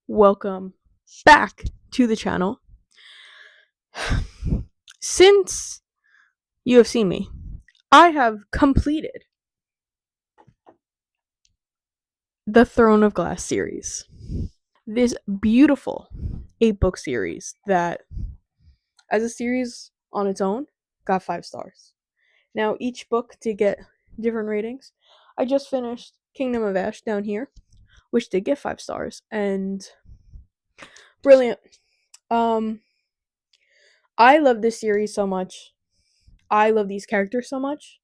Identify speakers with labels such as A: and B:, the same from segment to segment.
A: Welcome back to the channel. Since you have seen me, I have completed the Throne of Glass series. This beautiful 8-book series that, as a series on its own, got 5 stars. Now, each book did get different ratings. I just finished Kingdom of Ash down here, which did get 5 stars, and brilliant. I love this series so much. I love these characters so much.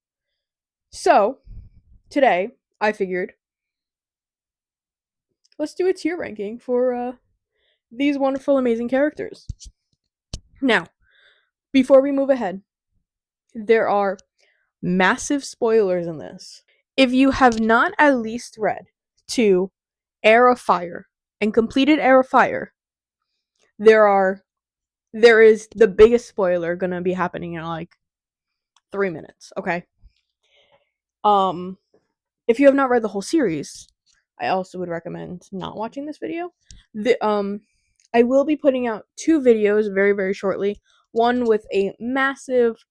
A: So, today, I figured, let's do a tier ranking for these wonderful, amazing characters. Now, before we move ahead, there are massive spoilers in this. If you have not at least read to Heir of Fire and completed Heir of Fire, there is the biggest spoiler gonna be happening in like 3 minutes, okay? If you have not read the whole series, I also would recommend not watching this video. I will be putting out 2 videos very, very shortly. One with a massive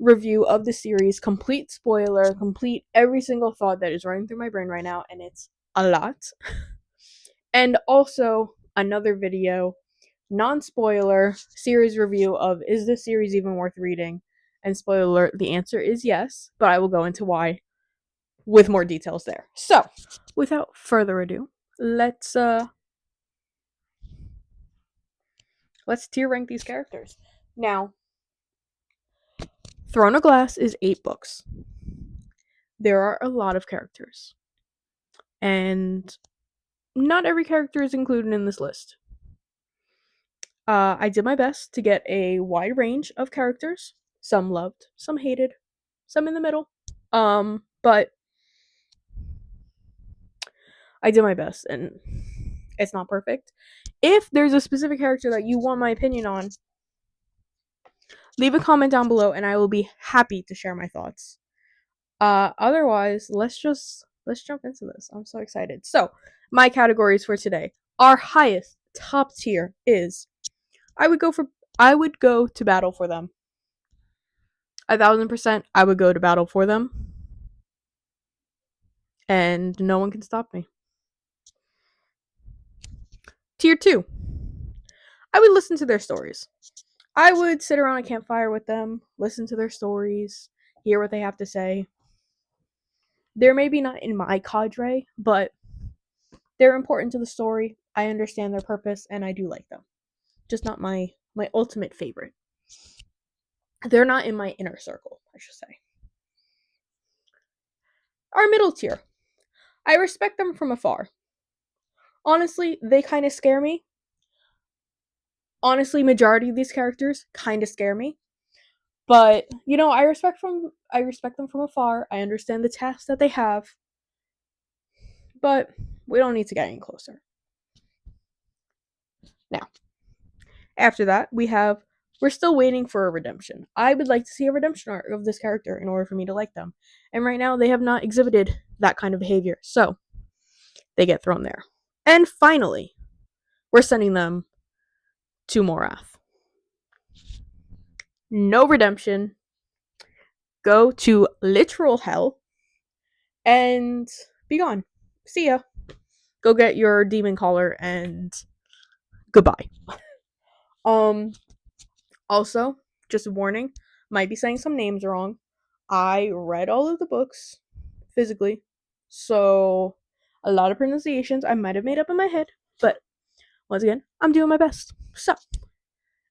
A: review of the series, complete spoiler, complete every single thought that is running through my brain right now, and it's a lot. And also another video, non-spoiler, series review of is this series even worth reading? And spoiler alert, the answer is yes, but I will go into why with more details there. So, without further ado, let's tier rank these characters. Now, Throne of Glass is 8 books. There are a lot of characters. And not every character is included in this list. I did my best to get a wide range of characters. Some loved, some hated, some in the middle. But I did my best, and it's not perfect. If there's a specific character that you want my opinion on, leave a comment down below and I will be happy to share my thoughts. Otherwise, let's jump into this. I'm so excited. So, my categories for today. Our highest top tier is I would go to battle for them. 1,000% I would go to battle for them. And no one can stop me. Tier 2. I would listen to their stories. I would sit around a campfire with them, listen to their stories, hear what they have to say. They're maybe not in my cadre, but they're important to the story. I understand their purpose, and I do like them. Just not my ultimate favorite. They're not in my inner circle, I should say. Our middle tier. I respect them from afar. Honestly, they kind of scare me. Honestly, majority of these characters kind of scare me. But, I respect them from afar. I understand the tasks that they have. But we don't need to get any closer. Now, after that, we're still waiting for a redemption. I would like to see a redemption arc of this character in order for me to like them. And right now, they have not exhibited that kind of behavior. So, they get thrown there. And finally, we're sending them to Morath. No redemption. Go to literal hell. And be gone. See ya. Go get your demon collar and goodbye. Also, just a warning, might be saying some names wrong. I read all of the books physically, so a lot of pronunciations I might have made up in my head, but once again, I'm doing my best. So,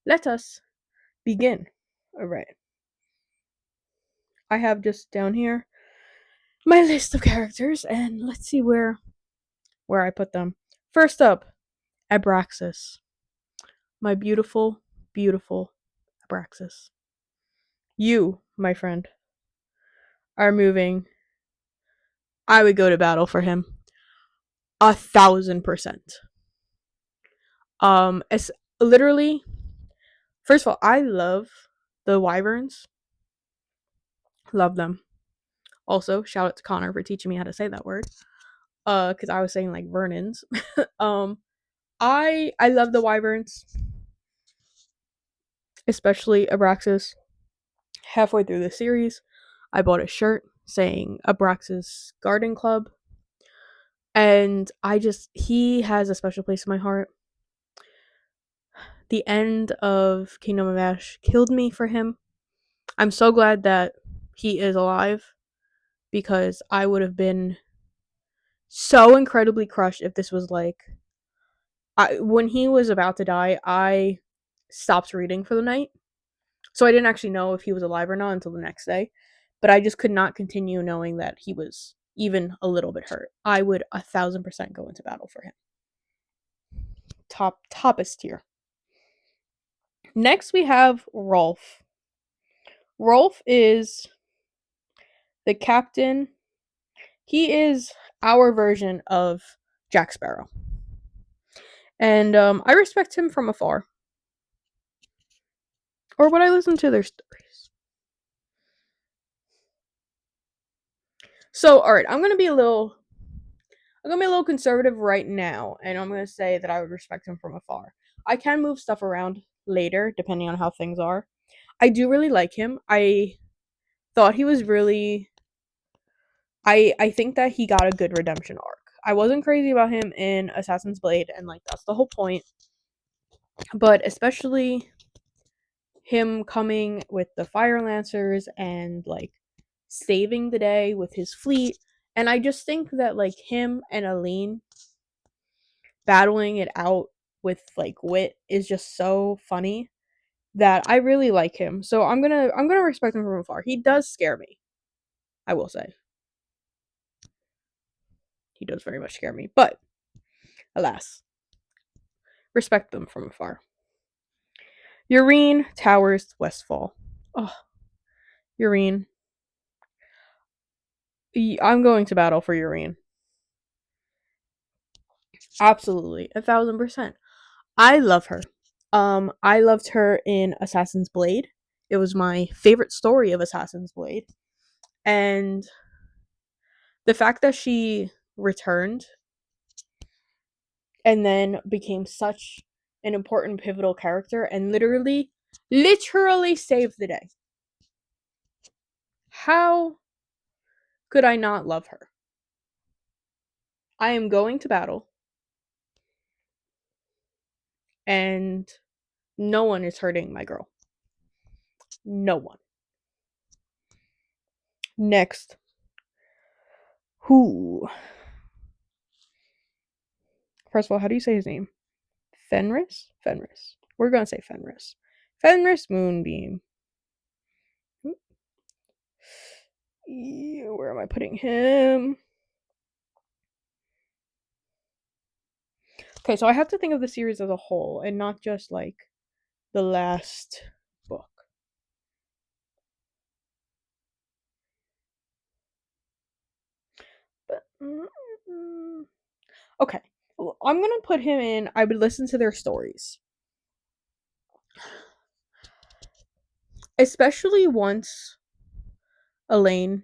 A: let us begin. Alright. I have just down here my list of characters, and let's see where I put them. First up, Abraxas. My beautiful, beautiful Abraxas. You, my friend, are moving. I would go to battle for him. 1,000%. It's literally, first of all, I love the wyverns. Love them. Also, shout out to Connor for teaching me how to say that word. Because I was saying like vernons. I love the wyverns, especially Abraxas. Halfway through the series, I bought a shirt saying Abraxas Garden Club, and he has a special place in my heart. The end of Kingdom of Ash killed me for him. I'm so glad that he is alive because I would have been so incredibly crushed if this was like when he was about to die, I stopped reading for the night. So I didn't actually know if he was alive or not until the next day. But I just could not continue knowing that he was even a little bit hurt. I would 1,000% go into battle for him. Toppest tier. Next we have Rolf. Rolf is the captain. He is our version of Jack Sparrow. And I respect him from afar. Or would I listen to their stories? So, alright, I'm gonna be a little conservative right now, and I'm gonna say that I would respect him from afar. I can move stuff around later, depending on how things are. I do really like him. I thought he was really I think that he got a good redemption arc. I wasn't crazy about him in Assassin's Blade, and like that's the whole point. But especially him coming with the Fire Lancers and like saving the day with his fleet. And I just think that like him and Aline battling it out with like wit is just so funny that I really like him. So I'm gonna respect him from afar. He does scare me. I will say. He does very much scare me. But alas. Respect them from afar. Urine Towers Westfall. Oh, Urine. I'm going to battle for Urine. Absolutely. 1,000%. I love her. I loved her in Assassin's Blade. It was my favorite story of Assassin's Blade. And the fact that she returned and then became such an important pivotal character and literally saved the day. How could I not love her? I am going to battle and no one is hurting my girl. No one. Next. Who? First of all, how do you say his name? Fenris? Fenris. We're gonna say Fenris. Fenris Moonbeam. Where am I putting him? Okay, so I have to think of the series as a whole and not just like the last book. But okay, well, I'm gonna put him in. I would listen to their stories, especially once Elaine.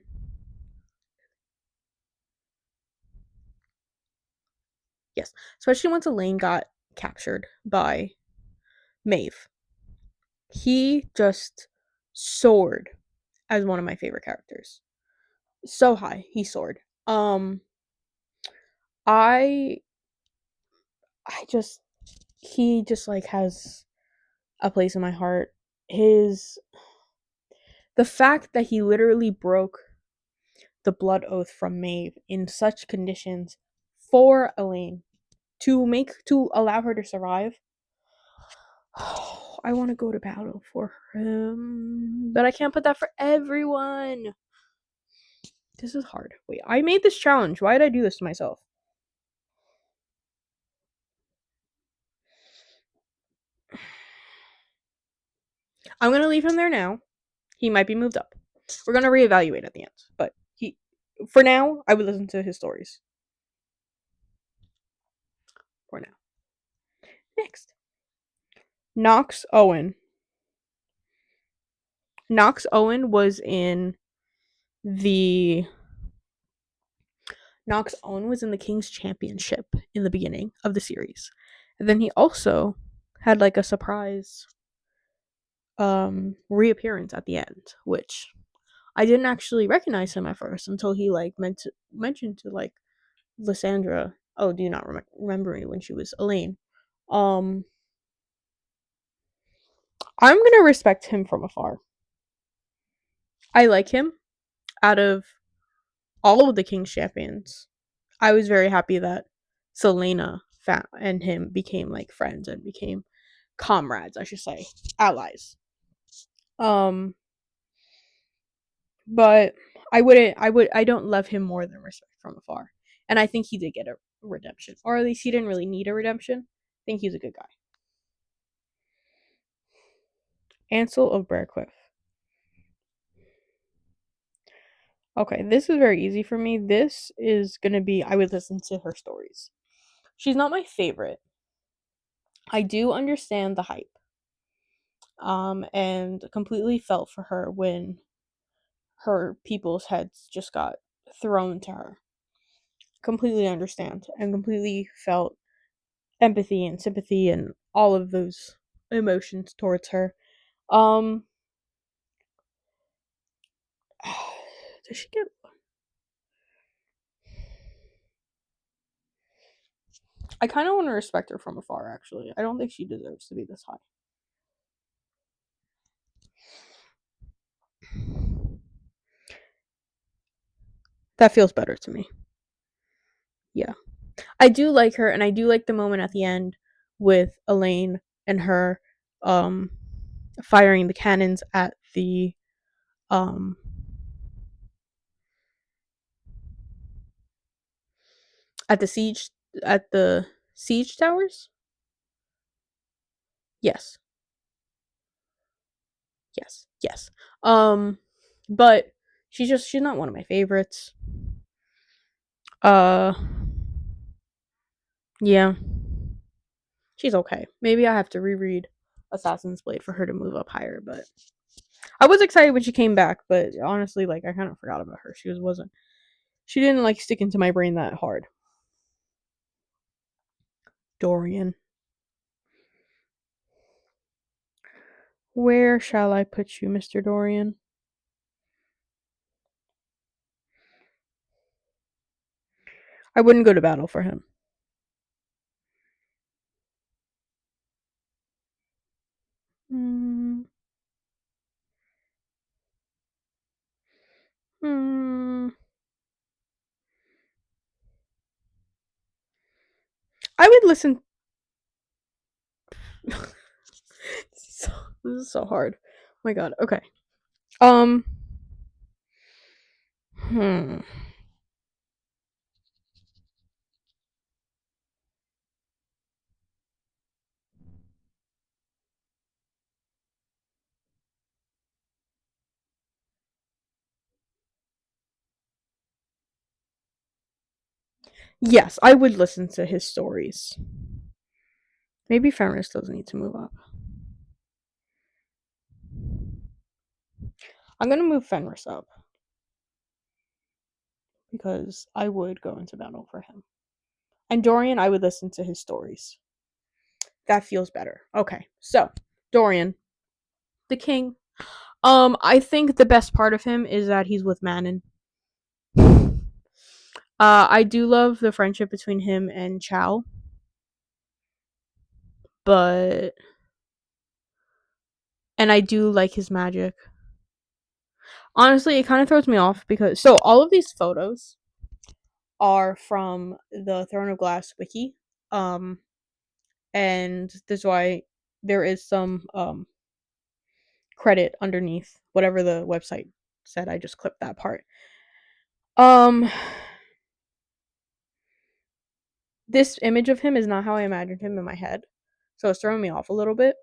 A: Yes, especially once Elaine got captured by Maeve. He just soared as one of my favorite characters. So high, he soared. I I just he just like has a place in my heart. The fact that he literally broke the blood oath from Maeve in such conditions for Elaine to allow her to survive. I want to go to battle for him, but I can't put that for everyone. This is hard. Wait, I made this challenge. Why did I do this to myself? I'm gonna leave him there now. He might be moved up. We're gonna reevaluate at the end, but for now, I would listen to his stories. For now. Next, Knox Owen. Knox Owen was in the Knox Owen was in the King's Championship in the beginning of the series. And then he also had like a surprise reappearance at the end, which I didn't actually recognize him at first until he like mentioned to like Lysandra, "Oh, do you not remember me?" when she was Elaine. Um, I'm gonna respect him from afar. I like him. Out of all of the King's champions, I was very happy that Selena and him became like friends and became comrades, I should say, allies. Um, but I don't love him more than respect from afar. And I think he did get a redemption. Or at least he didn't really need a redemption. I think he's a good guy. Ansel of Bearcliff. Okay, this is very easy for me. This is gonna be I would listen to her stories. She's not my favorite. I do understand the hype. And completely felt for her when her people's heads just got thrown to her. Completely understand and completely felt empathy and sympathy and all of those emotions towards her. Um does she get I kind of want to respect her from afar actually. I don't think she deserves to be this high. That feels better to me. Yeah. I do like her and I do like the moment at the end with Elaine and her um firing the cannons um at the siege at the siege towers. Yes. Yes. Um but she's not one of my favorites. Uh yeah. She's okay. Maybe I have to reread Assassin's Blade for her to move up higher, but I was excited when she came back, but honestly like I kind of forgot about her. She didn't like stick into my brain that hard. Dorian. Where shall I put you, Mr. Dorian? I wouldn't go to battle for him. Hmm. Hmm. I would listen. this, this is so hard. Oh my god. Okay. Um. Hmm. Yes, I would listen to his stories. Maybe Fenris does need to move up. I'm gonna move Fenris up because I would go into battle for him. And Dorian, I would listen to his stories. That feels better. Okay, so Dorian, the king. I think the best part of him is that he's with Manon. I do love the friendship between him and Chow, but and I do like his magic. Honestly, it kind of throws me off because so all of these photos are from the Throne of Glass wiki, um, and that's why there is some credit underneath whatever the website said. I just clipped that part. Um, this image of him is not how I imagined him in my head, so it's throwing me off a little bit.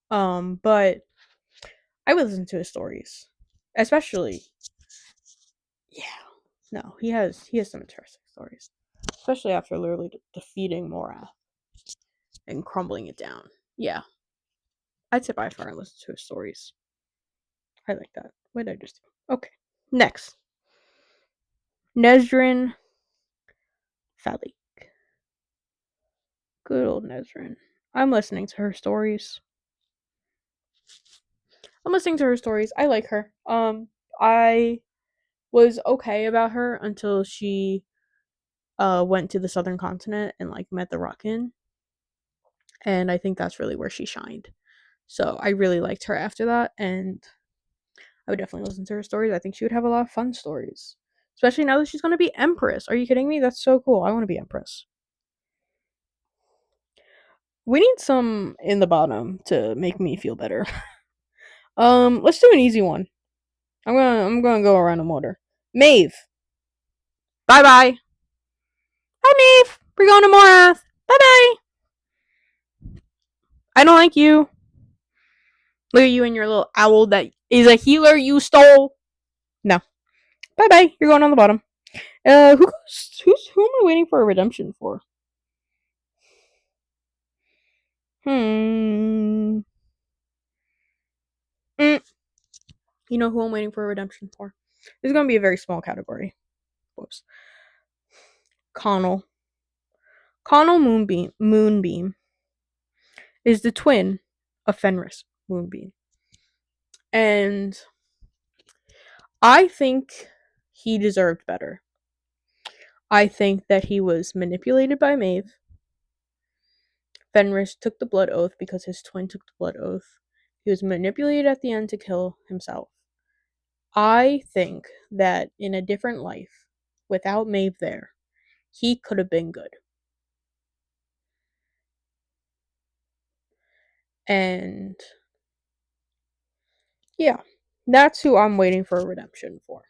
A: But I would listen to his stories, especially. Yeah, no, he has some interesting stories, especially after literally defeating Morath and crumbling it down. Yeah, I'd sit by far and listen to his stories. I like that. What did I just do? Okay, next, Nesrin Falik. Good old Nesrin. I'm listening to her stories. I like her. I was okay about her until she went to the southern continent and like met the Rockin'. And I think that's really where she shined. So I really liked her after that, and I would definitely listen to her stories. I think she would have a lot of fun stories. Especially now that she's gonna be Empress. Are you kidding me? That's so cool. I wanna be Empress. We need some in the bottom to make me feel better. Let's do an easy one. I'm gonna go around the motor. Maeve. Bye bye. Bye Maeve. We're going to Morath. Bye bye. I don't like you. Look at you and your little owl that is a healer you stole. No. Bye bye. You're going on the bottom. Who am I waiting for a redemption for? Hmm. Mm. You know who I'm waiting for a redemption for? This is gonna be a very small category. Whoops. Connell. Connell Moonbeam is the twin of Fenris Moonbeam. And I think he deserved better. I think that he was manipulated by Maeve. Fenris took the blood oath because his twin took the blood oath. He was manipulated at the end to kill himself. I think that in a different life, without Maeve there, he could have been good. And yeah, that's who I'm waiting for a redemption for.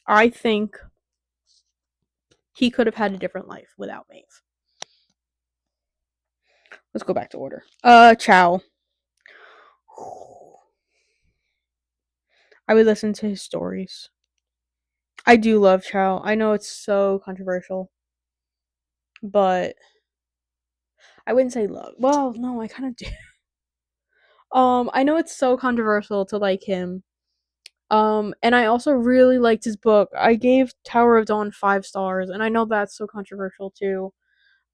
A: I think he could have had a different life without Maeve. Let's go back to order. Chow. I would listen to his stories. I do love Chow. I know it's so controversial, but I wouldn't say love. Well, no, I kind of do. I know it's so controversial to like him. And I also really liked his book. I gave Tower of Dawn 5 stars, and I know that's so controversial too,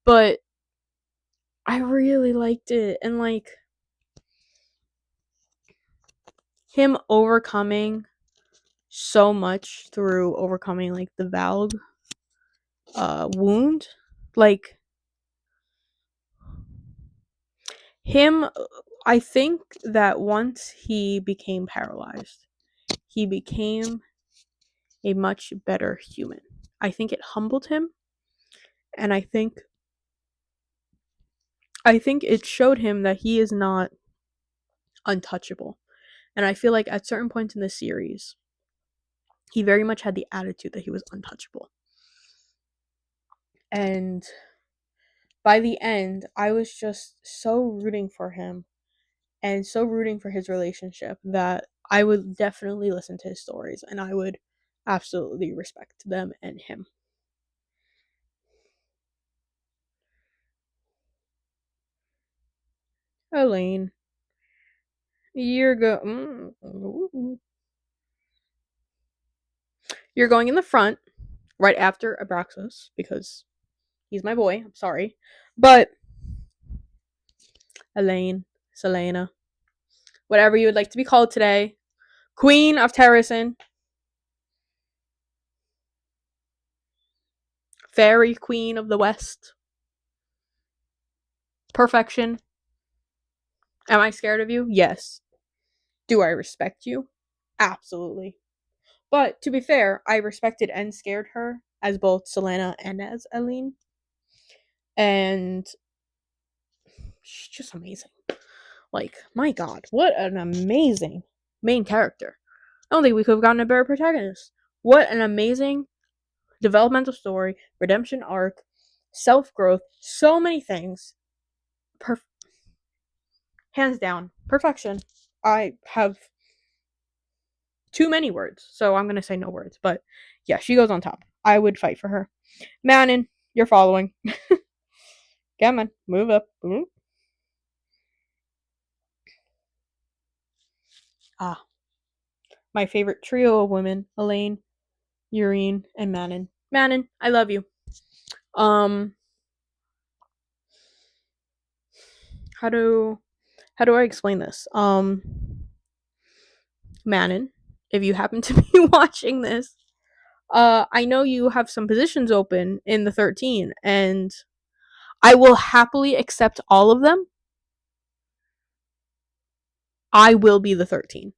A: but I really liked it. And like him overcoming so much through overcoming like the Valg wound, like him, I think that once he became paralyzed, he became a much better human. I think it humbled him, and I think it showed him that he is not untouchable. And I feel like at certain points in the series, he very much had the attitude that he was untouchable. And by the end, I was just so rooting for him and so rooting for his relationship that I would definitely listen to his stories and I would absolutely respect them and him. Elaine, you're going in the front right after Abraxas because he's my boy. I'm sorry, but Elaine, Selena, whatever you would like to be called today, Queen of Terrasen, Fairy Queen of the West, perfection. Am I scared of you? Yes. Do I respect you? Absolutely. But to be fair, I respected and scared her as both Selena and as Eileen. And she's just amazing. Like, my god, what an amazing main character. I don't think we could have gotten a better protagonist. What an amazing developmental story, redemption arc, self growth, so many things. Hands down, perfection. I have too many words, so I'm gonna say no words. But yeah, she goes on top. I would fight for her. Manon, you're following. Come on, move up. Ah, my favorite trio of women: Elaine, Urine, and Manon. Manon, I love you. Um, how do I explain this? Manon, if you happen to be watching this, I know you have some positions open in the 13, and I will happily accept all of them. I will be the 13.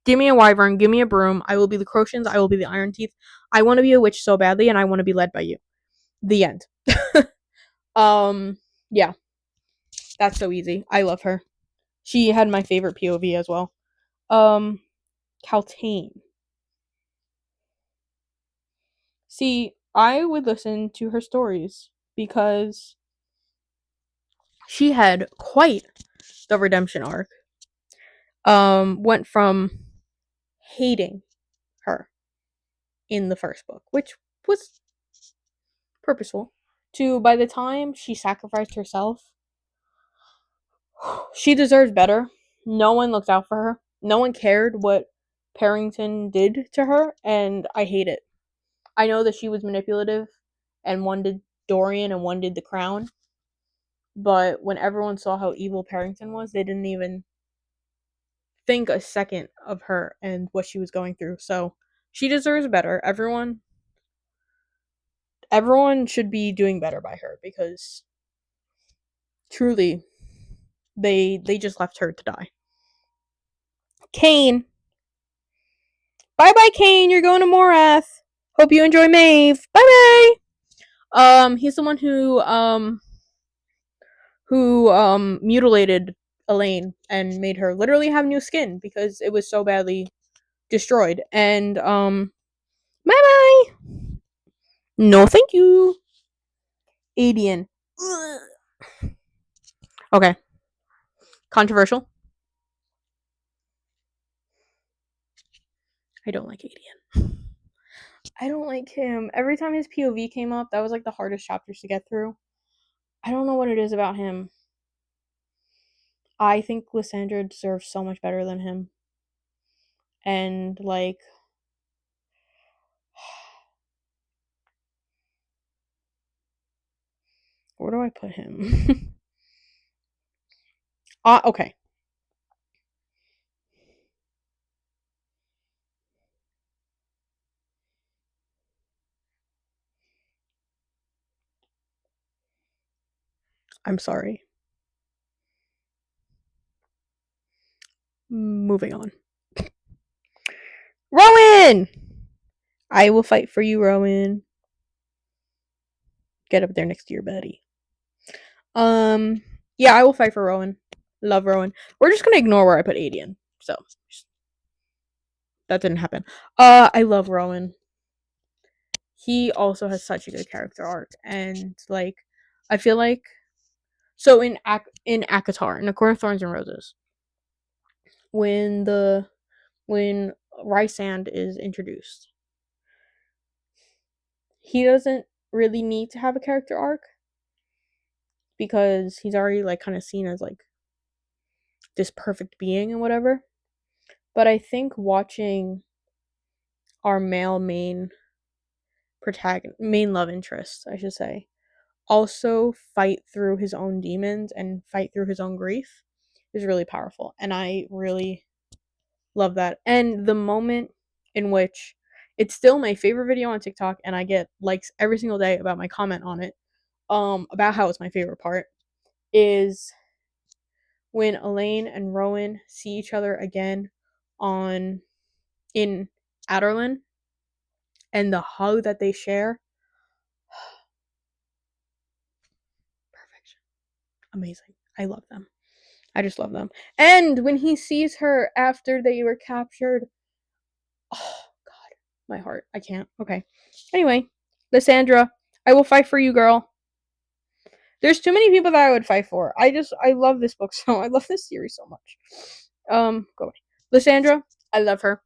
A: Give me a wyvern, give me a broom. I will be the Crocians, I will be the Iron Teeth. I want to be a witch so badly, and I want to be led by you. The end. Yeah, that's so easy. I love her. She had my favorite POV as well. Kaltane. See, I would listen to her stories because she had quite the redemption arc. Went from hating her in the first book, which was purposeful, to by the time she sacrificed herself, she deserves better. No one looked out for her. No one cared what Parrington did to her, and I hate it. I know that she was manipulative, and one did Dorian and one did the Crown, but when everyone saw how evil Parrington was, they didn't even think a second of her and what she was going through. So she deserves better. Everyone should be doing better by her because truly they just left her to die. Kane. Bye bye, Kane. You're going to Morath. Hope you enjoy Maeve. Bye bye. He's the one who mutilated Elaine and made her literally have new skin because it was so badly destroyed. And bye bye. No, thank you. Adian. Okay. Controversial. I don't like Adian. I don't like him. Every time his POV came up, that was like the hardest chapters to get through. I don't know what it is about him. I think Lysandra deserves so much better than him. And like where do I put him? Okay. I'm sorry. Moving on. Rowan! I will fight for you, Rowan. Get up there next to your buddy. Yeah, I will fight for Rowan. Love Rowan. We're just gonna ignore where I put Adian. So that didn't happen. I love Rowan. He also has such a good character arc, and like, I feel like so in ACOTAR, in A Court of Thorns and Roses, when Rysand is introduced, he doesn't really need to have a character arc because he's already like kind of seen as like this perfect being and whatever. But I think watching our male main love interest, I should say, also fight through his own demons and fight through his own grief is really powerful, and I really love that. And the moment in which it's still my favorite video on TikTok, and I get likes every single day about my comment on it, about how it's my favorite part, is when Elaine and Rowan see each other again in Adderlin, and the hug that they share. Perfection. Amazing. I love them. I just love them. And when he sees her after they were captured, oh god, my heart. I can't. Okay. Anyway, Lysandra, I will fight for you, girl. There's too many people that I would fight for. I love this book so I love this series so much. Go away. Lysandra, I love her.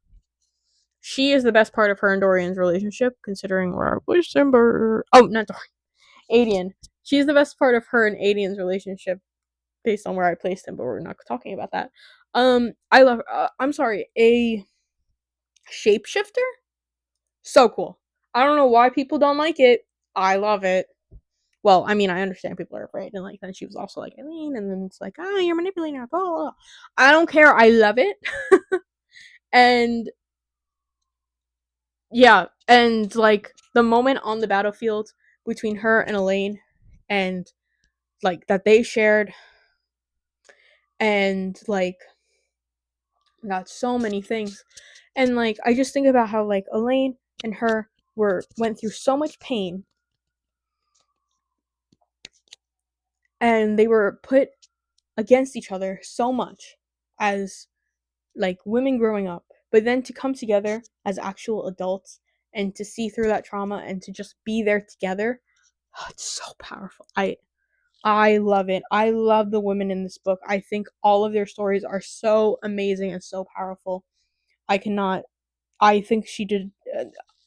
A: She is the best part of her and Dorian's relationship, considering where I placed him. Oh, not Dorian. Adian. She's the best part of her and Adian's relationship, based on where I placed him, but we're not talking about that. I love. I'm sorry, a shapeshifter. So cool. I don't know why people don't like it. I love it. Well, I mean, I understand people are afraid, and like then she was also like Eileen, and then it's like, oh, you're manipulating her. Blah, blah, blah. I don't care. I love it, and yeah, and like the moment on the battlefield between her and Elaine, and like that they shared, and like got so many things, and like I just think about how like Elaine and her went through so much pain, and they were put against each other so much as like women growing up, but then to come together as actual adults and to see through that trauma and to just be there together, oh, it's so powerful. I love it. I love the women in this book. I think all of their stories are so amazing and so powerful. I cannot. I think she did.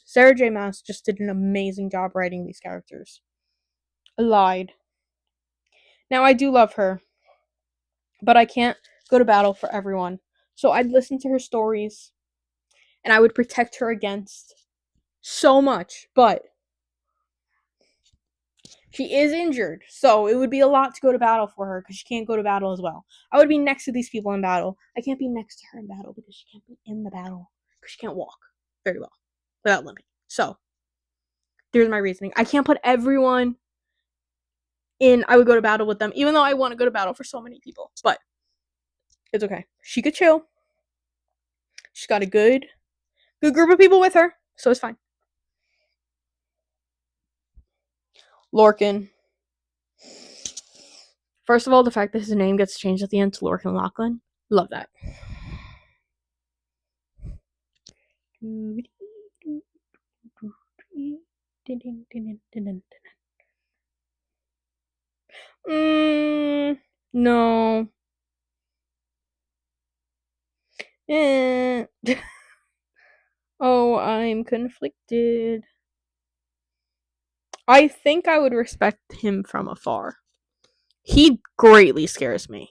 A: Sarah J. Maas just did an amazing job writing these characters. I lied. Now I do love her, but I can't go to battle for everyone. So I'd listen to her stories and I would protect her against so much, but she is injured, so it would be a lot to go to battle for her because she can't go to battle as well. I would be next to these people in battle. I can't be next to her in battle because she can't be in the battle because she can't walk very well without limping. So there's my reasoning. I can't put everyone in. I would go to battle with them, even though I want to go to battle for so many people. But it's okay. She could chill. She's got a good group of people with her, so it's fine. Lorcan. First of all, the fact that his name gets changed at the end to Lorcan Lachlan. Love that. No. Oh, I'm conflicted. I think I would respect him from afar. He greatly scares me.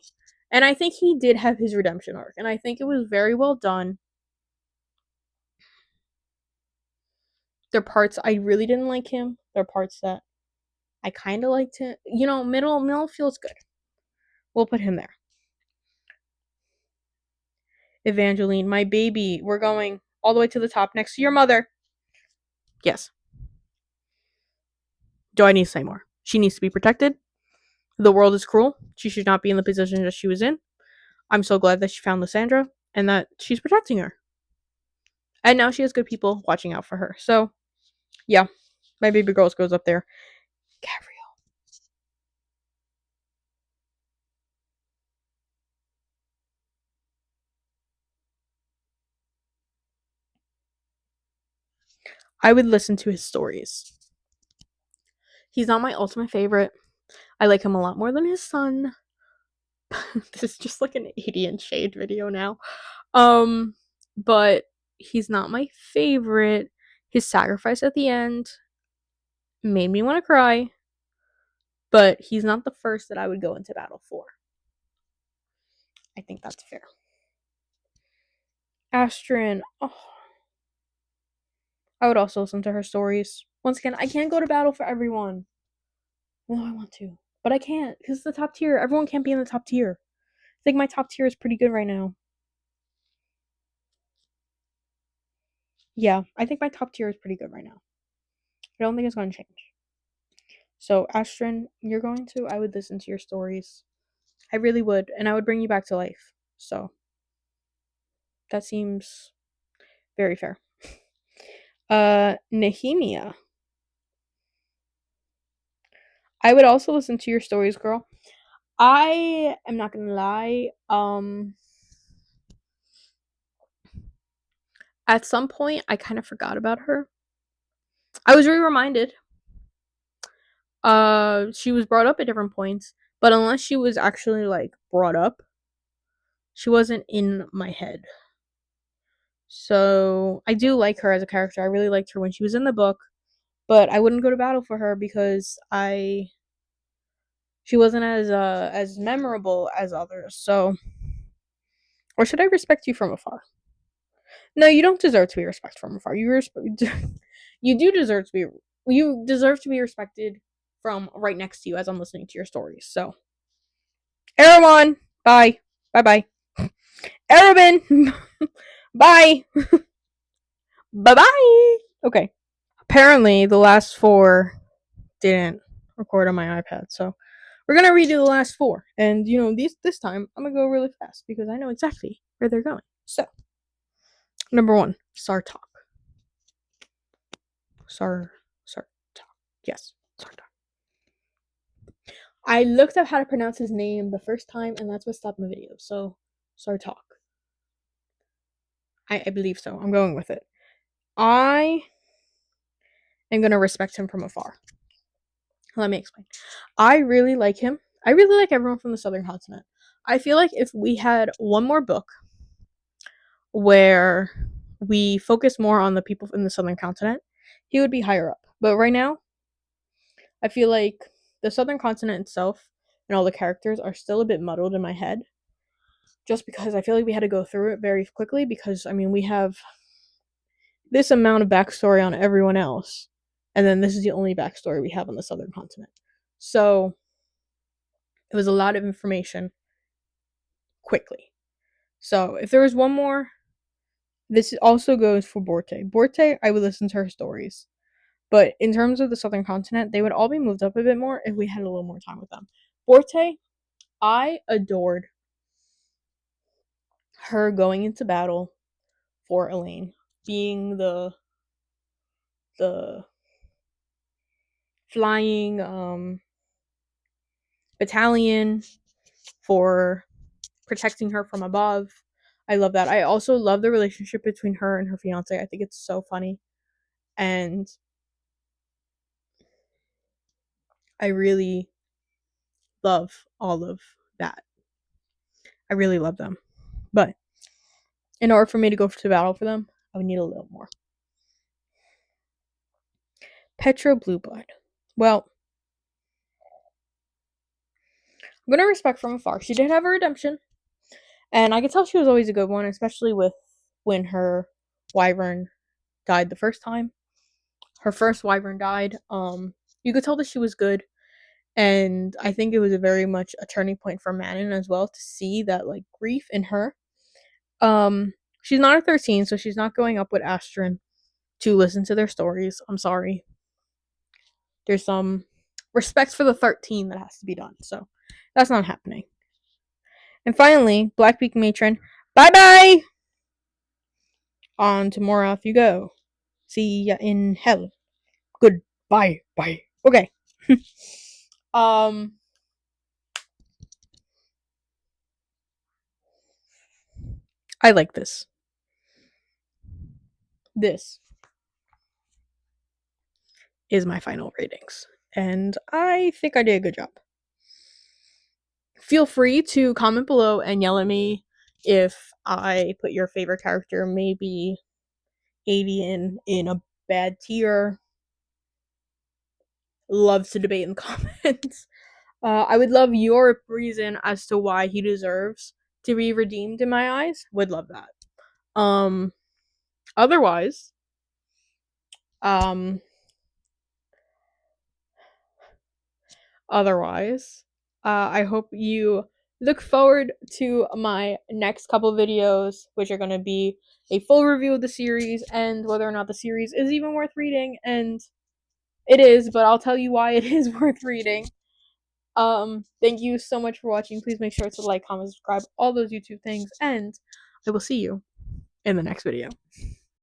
A: And I think he did have his redemption arc, and I think it was very well done. There are parts I really didn't like him. There are parts that I kind of liked him. You know, middle feels good. We'll put him there. Evangeline, my baby. We're going all the way to the top next to your mother. Yes. Do I need to say more? She needs to be protected. The world is cruel. She should not be in the position that she was in. I'm so glad that she found Lysandra and that she's protecting her. And now she has good people watching out for her. So, yeah, my baby girl goes up there. Gabrielle. I would listen to his stories. He's not my ultimate favorite. I like him a lot more than his son. This is just like an 80 and shade video now. But he's not my favorite. His sacrifice at the end made me want to cry. But he's not the first that I would go into battle for. I think that's fair. Astrid. Oh. I would also listen to her stories. Once again, I can't go to battle for everyone. No, I want to. But I can't, because it's the top tier. Everyone can't be in the top tier. I think my top tier is pretty good right now. Yeah, I think my top tier is pretty good right now. I don't think it's going to change. So, Astrid, you're going to? I would listen to your stories. I really would. And I would bring you back to life. So, that seems very fair. Nehemia. I would also listen to your stories, girl. I am not gonna lie. At some point, I kind of forgot about her. I was reminded. She was brought up at different points, but unless she was actually like brought up, she wasn't in my head. So I do like her as a character. I really liked her when she was in the book, but I wouldn't go to battle for her because she wasn't as memorable as others. So, or should I respect you from afar? No, you don't deserve to be respected from afar. You do deserve to be respected from right next to you as I'm listening to your stories. So, Erewhon, bye. Bye bye. Arabin, bye. Bye bye. Okay. Apparently, the last four didn't record on my iPad, so we're gonna redo the last four. And this time I'm gonna go really fast because I know exactly where they're going. So, number one, Sartok. Sartok. Yes, Sartok. I looked up how to pronounce his name the first time, and that's what stopped my video. So, Sartok. I believe so. I'm going with it. I am gonna respect him from afar. Let me explain. I really like him. I really like everyone from the Southern Continent. I feel like if we had one more book where we focus more on the people in the Southern Continent, he would be higher up. But right now, I feel like the Southern Continent itself and all the characters are still a bit muddled in my head. Just because I feel like we had to go through it very quickly because, I mean, we have this amount of backstory on everyone else. And then this is the only backstory we have on the Southern Continent. So, it was a lot of information quickly. So, if there was one more, this also goes for Borte. Borte, I would listen to her stories. But in terms of the Southern Continent, they would all be moved up a bit more if we had a little more time with them. Borte, I adored her going into battle for Elaine, being the flying battalion for protecting her from above. I love that. I also love the relationship between her and her fiance. I think it's so funny. And I really love all of that. I really love them. But in order for me to go to battle for them, I would need a little more. Petra Blueblood. Well, I'm going to respect from afar. She did have a redemption. And I could tell she was always a good one, especially with when her wyvern died the first time. Her first wyvern died. You could tell that she was good. And I think it was a very much a turning point for Manon as well to see that like grief in her. She's not a 13, so she's not going up with Astrid to listen to their stories. I'm sorry. There's some respect for the 13 that has to be done. So that's not happening. And finally, Blackbeak Matron. Bye bye! On to Morath you go. See ya in hell. Goodbye. Bye. Okay. I like this. This is my final ratings. And I think I did a good job. Feel free to comment below and yell at me if I put your favorite character maybe 80 in a bad tier. Love to debate in the comments. I would love your reason as to why he deserves to be redeemed in my eyes. Would love that. Otherwise, I hope you look forward to my next couple videos, which are going to be a full review of the series and whether or not the series is even worth reading. And it is, but I'll tell you why it is worth reading. Thank you so much for watching. Please make sure to like, comment, subscribe, all those YouTube things, and I will see you in the next video.